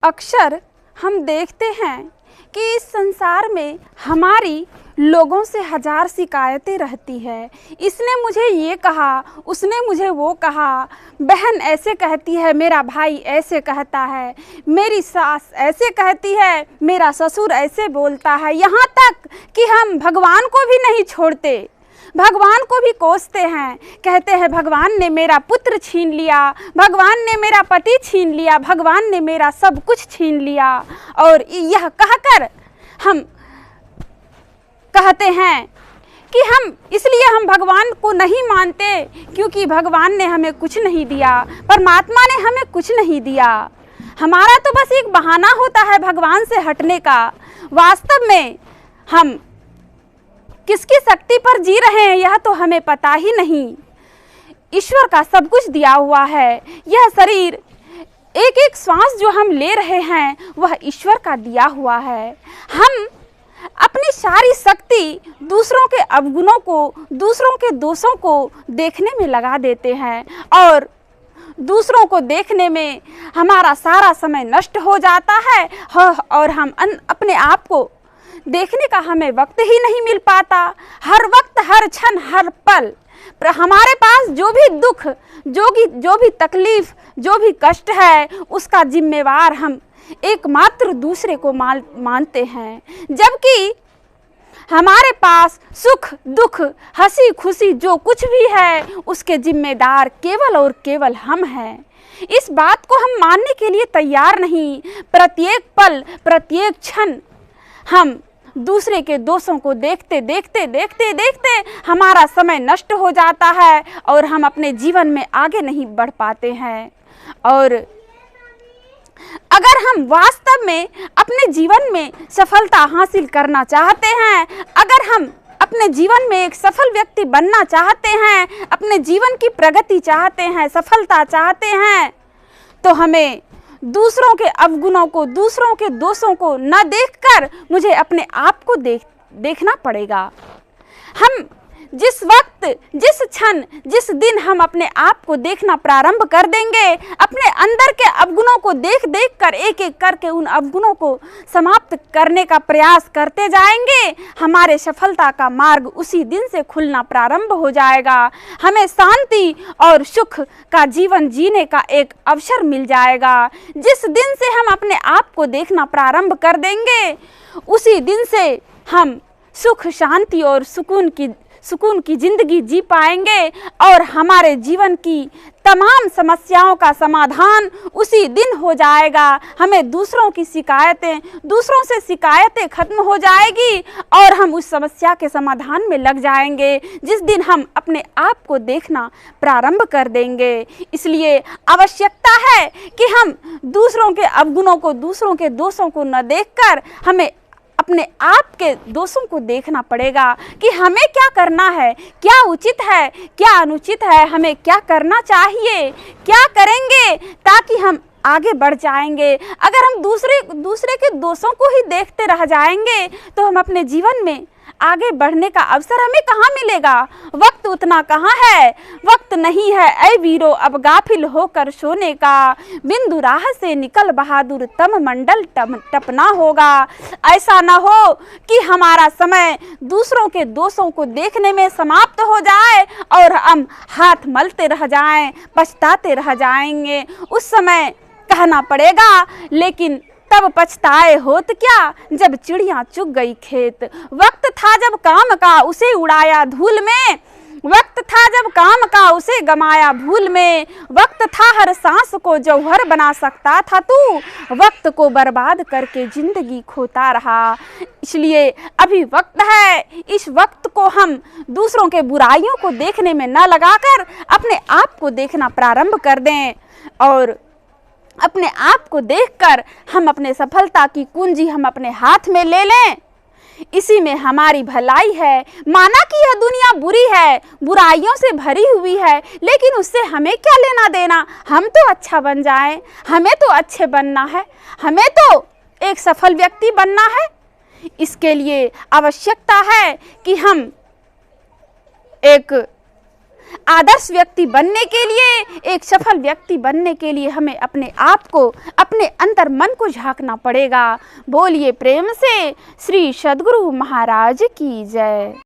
अक्सर हम देखते हैं कि इस संसार में हमारी लोगों से हजार शिकायतें रहती है। इसने मुझे ये कहा, उसने मुझे वो कहा, बहन ऐसे कहती है, मेरा भाई ऐसे कहता है, मेरी सास ऐसे कहती है, मेरा ससुर ऐसे बोलता है। यहाँ तक कि हम भगवान को भी नहीं छोड़ते, भगवान को भी कोसते हैं। कहते हैं भगवान ने मेरा पुत्र छीन लिया, भगवान ने मेरा पति छीन लिया, भगवान ने मेरा सब कुछ छीन लिया। और यह कहकर हम कहते हैं कि हम भगवान को नहीं मानते क्योंकि भगवान ने हमें कुछ नहीं दिया, परमात्मा ने हमें कुछ नहीं दिया। हमारा तो बस एक बहाना होता है भगवान से हटने का। वास्तव में हम किसकी शक्ति पर जी रहे हैं यह तो हमें पता ही नहीं। ईश्वर का सब कुछ दिया हुआ है। यह शरीर, एक एक श्वास जो हम ले रहे हैं वह ईश्वर का दिया हुआ है। हम अपनी सारी शक्ति दूसरों के अवगुणों को, दूसरों के दोषों को देखने में लगा देते हैं और दूसरों को देखने में हमारा सारा समय नष्ट हो जाता है और हम अपने आप को देखने का हमें वक्त ही नहीं मिल पाता। हर वक्त, हर क्षण, हर पल हमारे पास जो भी दुख, जो भी तकलीफ, जो भी कष्ट है उसका जिम्मेवार हम एकमात्र दूसरे को मानते हैं। जबकि हमारे पास सुख दुख, हंसी खुशी जो कुछ भी है उसके जिम्मेदार केवल और केवल हम हैं। इस बात को हम मानने के लिए तैयार नहीं। प्रत्येक पल, प्रत्येक क्षण हम दूसरे के दोषों को देखते देखते हमारा समय नष्ट हो जाता है और हम अपने जीवन में आगे नहीं बढ़ पाते हैं। और अगर हम वास्तव में अपने जीवन में सफलता हासिल करना चाहते हैं, अगर हम अपने जीवन में एक सफल व्यक्ति बनना चाहते हैं, अपने जीवन की प्रगति चाहते हैं, सफलता चाहते हैं, तो हमें दूसरों के अवगुणों को, दूसरों के दोषों को न देखकर मुझे अपने आप को देखना पड़ेगा। हम जिस वक्त, जिस क्षण, जिस दिन हम अपने आप को देखना प्रारंभ कर देंगे, अपने अंदर के अवगुणों को देख कर एक एक करके उन अवगुणों को समाप्त करने का प्रयास करते जाएंगे, हमारे सफलता का मार्ग उसी दिन से खुलना प्रारंभ हो जाएगा। हमें शांति और सुख का जीवन जीने का एक अवसर मिल जाएगा। जिस दिन से हम अपने आप को देखना प्रारंभ कर देंगे उसी दिन से हम सुख, शांति और सुकून की जिंदगी जी पाएंगे और हमारे जीवन की तमाम समस्याओं का समाधान उसी दिन हो जाएगा। हमें दूसरों से शिकायतें खत्म हो जाएगी और हम उस समस्या के समाधान में लग जाएंगे जिस दिन हम अपने आप को देखना प्रारंभ कर देंगे। इसलिए आवश्यकता है कि हम दूसरों के अवगुणों को, दूसरों के दोषों को न देखकर हमें अपने आप के दोषों को देखना पड़ेगा कि हमें क्या करना है, क्या उचित है, क्या अनुचित है, हमें क्या करना चाहिए, क्या करेंगे ताकि हम आगे बढ़ जाएंगे। अगर हम दूसरे के दोषों को ही देखते रह जाएंगे तो हम अपने जीवन में आगे बढ़ने का अवसर हमें कहाँ मिलेगा। वक्त उतना कहाँ है, वक्त नहीं है ऐ वीरो अब गाफिल होकर सोने का, बिंदु राह से निकल बहादुर तम मंडल टपना होगा। ऐसा न हो कि हमारा समय दूसरों के दोषों को देखने में समाप्त हो जाए और हम हाथ मलते रह जाएं, पछताते रह जाएंगे। उस समय कहना पड़ेगा लेकिन तब पछताए होत क्या जब चिड़िया चुग गई खेत। वक्त था जब काम का उसे उड़ाया धूल में, वक्त था जब काम का उसे गमाया भूल में। वक्त था हर सांस को जौहर बना सकता था तू, वक्त को बर्बाद करके जिंदगी खोता रहा। इसलिए अभी वक्त है, इस वक्त को हम दूसरों के बुराइयों को देखने में न लगाकर अपने आप को देखना प्रारंभ कर दें और अपने आप को देखकर हम अपने सफलता की कुंजी हम अपने हाथ में ले लें। इसी में हमारी भलाई है। माना कि यह दुनिया बुरी है, बुराइयों से भरी हुई है, लेकिन उससे हमें क्या लेना देना। हम तो अच्छा बन जाएं, हमें तो अच्छे बनना है, हमें तो एक सफल व्यक्ति बनना है। इसके लिए आवश्यकता है कि हम एक आदर्श व्यक्ति बनने के लिए, एक सफल व्यक्ति बनने के लिए हमें अपने आप को, अपने अंतर मन को झांकना पड़ेगा। बोलिए प्रेम से श्री सद्गुरु महाराज की जय।